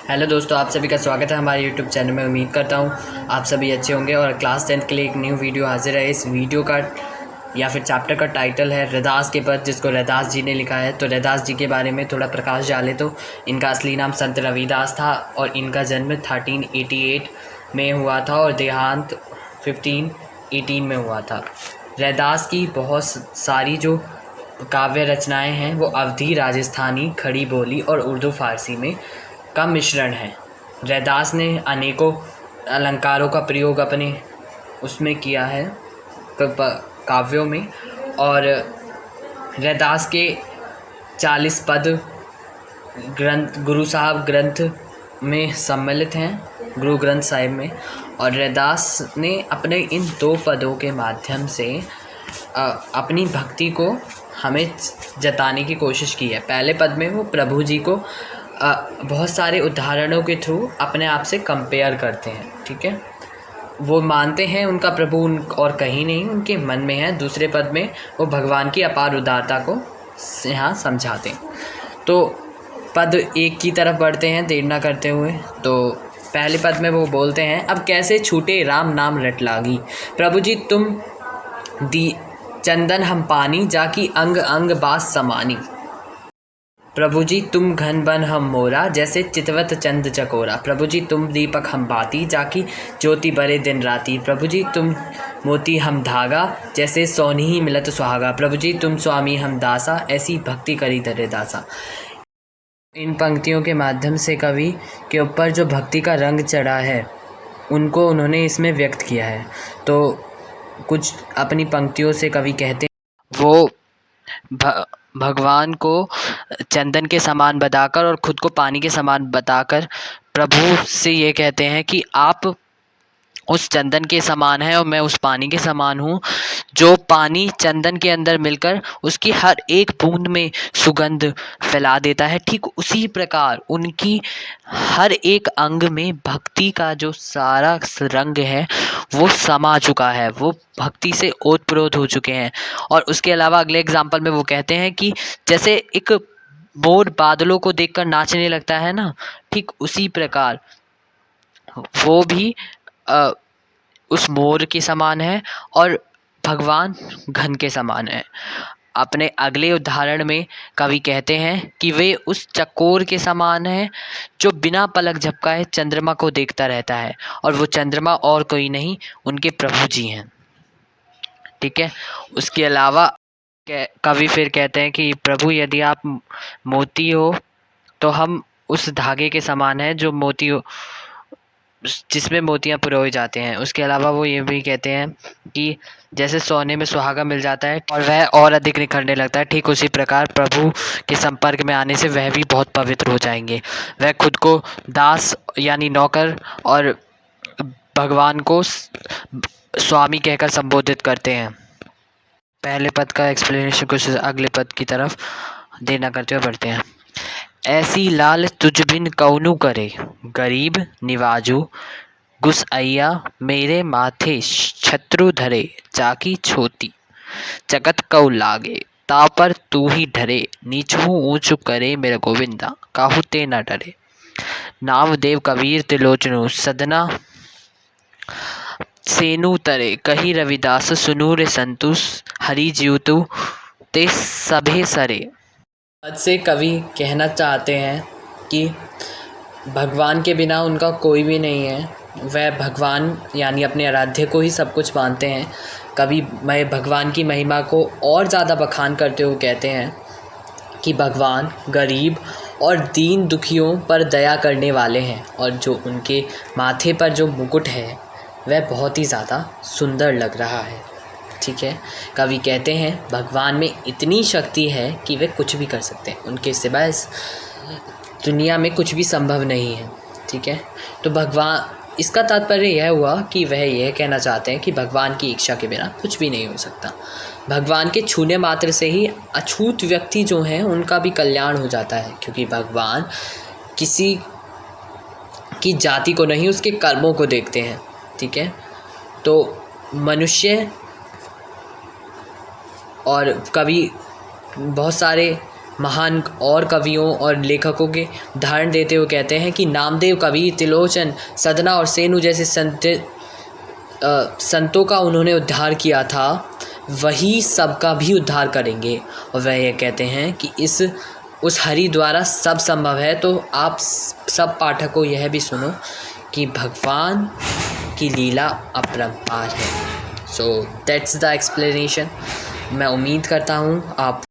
Hello दोस्तों, आप सभी का स्वागत है हमारे यूट्यूब चैनल में। उम्मीद करता हूँ आप सभी अच्छे होंगे और क्लास 10 के लिए एक न्यू वीडियो हाजिर है। इस वीडियो का या फिर चैप्टर का टाइटल है रैदास के पद, जिसको रैदास जी ने लिखा है। तो रैदास जी के बारे में थोड़ा प्रकाश डालें तो इनका असली नाम संत रविदास था और इनका जन्म 1388 में हुआ था और देहांत 1518 में हुआ था। रैदास की बहुत सारी जो काव्य रचनाएं हैं वो अवधी, राजस्थानी, खड़ी बोली और उर्दू फारसी में का मिश्रण है। रैदास ने अनेकों अलंकारों का प्रयोग अपने उसमें किया है काव्यों में, और रैदास के 40 पद ग्रंथ गुरु साहब ग्रंथ में सम्मिलित हैं, गुरु ग्रंथ साहिब में। और रैदास ने अपने इन 2 पदों के माध्यम से अपनी भक्ति को हमें जताने की कोशिश की है। पहले पद में वो प्रभु जी को बहुत सारे उदाहरणों के थ्रू अपने आप से कंपेयर करते हैं, ठीक है। वो मानते हैं उनका प्रभु और कहीं नहीं, उनके मन में है। दूसरे पद में वो भगवान की अपार उदारता को यहाँ समझाते हैं। तो पद 1 की तरफ बढ़ते हैं देर ना करते हुए। तो पहले पद में वो बोलते हैं, अब कैसे छूटे राम नाम रट लागी, प्रभु जी तुम दी चंदन हम पानी, जाकी अंग अंग बास समानी। प्रभु जी तुम घन बन हम मोरा, जैसे चितवत चंद चकोरा। प्रभु जी तुम दीपक हम बाती, जाकी ज्योति बरे दिन राती। प्रभु जी तुम मोती हम धागा, जैसे सोनी मिलत सुहागा। प्रभु जी तुम स्वामी हम दासा, ऐसी भक्ति करी धरे दासा। इन पंक्तियों के माध्यम से कवि के ऊपर जो भक्ति का रंग चढ़ा है उनको उन्होंने इसमें व्यक्त किया है। तो कुछ अपनी पंक्तियों से कवि कहते हैं, वो भगवान को चंदन के समान बताकर और खुद को पानी के समान बताकर प्रभु से ये कहते हैं कि आप उस चंदन के समान हैं और मैं उस पानी के समान हूँ। जो पानी चंदन के अंदर मिलकर उसकी हर एक बूंद में सुगंध फैला देता है, ठीक उसी प्रकार उनकी हर एक अंग में भक्ति का जो सारा रंग है वो समा चुका है, वो भक्ति से ओतप्रोत हो चुके हैं। और उसके अलावा अगले एग्जाम्पल में वो कहते हैं कि जैसे एक मोर बादलों को देखकर नाचने लगता है ना, ठीक उसी प्रकार वो भी उस मोर के समान है और भगवान घन के समान है। अपने अगले उदाहरण में कवि कहते हैं कि वे उस चकोर के समान है जो बिना पलक झपकाए चंद्रमा को देखता रहता है, और वो चंद्रमा और कोई नहीं उनके प्रभु जी हैं, ठीक है। उसके अलावा कवि फिर कहते हैं कि प्रभु यदि आप मोती हो तो हम उस धागे के समान हैं जो मोती जिसमें मोतियां पिरोए जाते हैं। उसके अलावा वो ये भी कहते हैं कि जैसे सोने में सुहागा मिल जाता है और वह और अधिक निखरने लगता है, ठीक उसी प्रकार प्रभु के संपर्क में आने से वह भी बहुत पवित्र हो जाएंगे। वह खुद को दास यानी नौकर और भगवान को स्वामी कहकर संबोधित करते हैं। पहले पद का एक्सप्लेनेशन कुछ अगले पद की तरफ देना करते हुए बढ़ते हैं। ऐसी लाल तुझ बिन कौनु करे, गरीब निवाजू गुसैया मेरे माथे छत्रु धरे, जाकी छोटी जगत कौ लागे, तापर तू ही डरे, नीचू ऊंचू करे मेरे गोविंदा, काहू ते न डरे। नामदेव कबीर तिलोचनु सदना सेनु तरे, कही रविदास सुनू रे संतुष, हरि जीवतु ते सभे सरे। पद से कवि कहना चाहते हैं कि भगवान के बिना उनका कोई भी नहीं है। वह भगवान यानी अपने आराध्य को ही सब कुछ मानते हैं। कवि भगवान की महिमा को और ज़्यादा बखान करते हुए कहते हैं कि भगवान गरीब और दीन दुखियों पर दया करने वाले हैं, और जो उनके माथे पर जो मुकुट है वह बहुत ही ज़्यादा सुंदर लग रहा है, ठीक है। कवि कहते हैं भगवान में इतनी शक्ति है कि वे कुछ भी कर सकते हैं, उनके सिवाय इस दुनिया में कुछ भी संभव नहीं है, ठीक है। तो भगवान, इसका तात्पर्य यह हुआ कि वह यह कहना चाहते हैं कि भगवान की इच्छा के बिना कुछ भी नहीं हो सकता। भगवान के छूने मात्र से ही अछूत व्यक्ति जो हैं उनका भी कल्याण हो जाता है, क्योंकि भगवान किसी की जाति को नहीं उसके कर्मों को देखते हैं, ठीक है। तो मनुष्य और कवि बहुत सारे महान और कवियों और लेखकों के उदाहरण देते हुए कहते हैं कि नामदेव, कबीर, त्रिलोचन, सदना और सेनु जैसे संतों का उन्होंने उद्धार किया था, वही सबका भी उद्धार करेंगे। और वह ये कहते हैं कि उस हरि द्वारा सब संभव है। तो आप सब पाठकों यह भी सुनो कि भगवान की लीला अपरंपार है। So that's the explanation. मैं उम्मीद करता हूँ आप